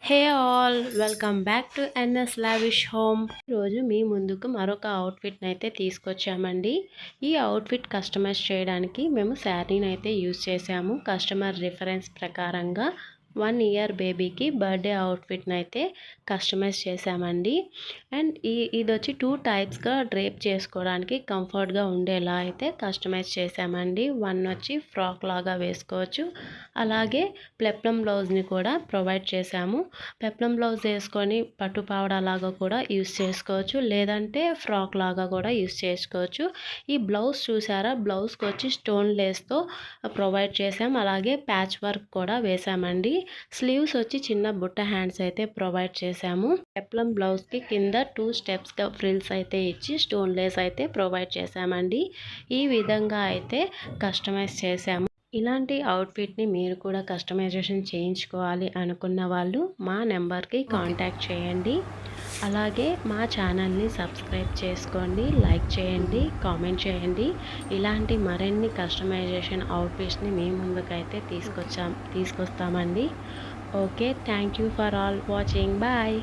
Hey all welcome back to NS lavish home. ఈరోజు మీ ముందుకు మరొక అవుట్ఫిట్ని అయితే తీసుకొచ్చామండి. ఈ అవుట్ఫిట్ కస్టమైజ్ చేయడానికి మేము శారీని అయితే యూజ్ చేసాము. కస్టమర్ రిఫరెన్స్ ప్రకారంగా 1 ఇయర్ బేబీకి బర్త్డే అవుట్ఫిట్ని అయితే కస్టమైజ్ చేసామండి. అండ్ ఇది వచ్చి 2 టైప్స్గా డ్రేప్ చేసుకోవడానికి కంఫర్ట్గా ఉండేలా అయితే కస్టమైజ్ చేసామండి. వన్ వచ్చి ఫ్రాక్ లాగా వేసుకోవచ్చు, అలాగే ప్లెప్లం బ్లౌజ్ని కూడా ప్రొవైడ్ చేసాము. పెప్లం బ్లౌజ్ వేసుకొని పట్టు పావడా లాగా కూడా యూస్ చేసుకోవచ్చు, లేదంటే ఫ్రాక్ లాగా కూడా యూస్ చేసుకోవచ్చు. ఈ బ్లౌజ్ చూసారా, బ్లౌజ్కి వచ్చి స్టోన్ లేస్తో ప్రొవైడ్ చేసాం, అలాగే ప్యాచ్ వర్క్ కూడా వేసామండి. స్లీవ్స్ వచ్చి చిన్న బుట్ట హ్యాండ్స్ అయితే ప్రొవైడ్ చేసాము. పెప్లం బ్లౌజ్కి కింద 2 స్టెప్స్గా ఫ్రిల్స్ అయితే ఇచ్చి స్టోన్ లేస్ అయితే ప్రొవైడ్ చేసామండి. ఈ విధంగా అయితే కస్టమైజ్ చేసాము. ఇలాంటి అవుట్ఫిట్ని మీరు కూడా కస్టమైజేషన్ చేయించుకోవాలి అనుకున్న వాళ్ళు మా నెంబర్కి కాంటాక్ట్ చేయండి. అలాగే మా ఛానల్ని సబ్స్క్రైబ్ చేసుకోండి, లైక్ చేయండి, కామెంట్ చేయండి. ఇలాంటి మరిన్ని కస్టమైజేషన్ అవుట్ఫిట్స్ని మీ ముందుకైతే తీసుకొస్తామండి. Okay, thank you for all watching. Bye.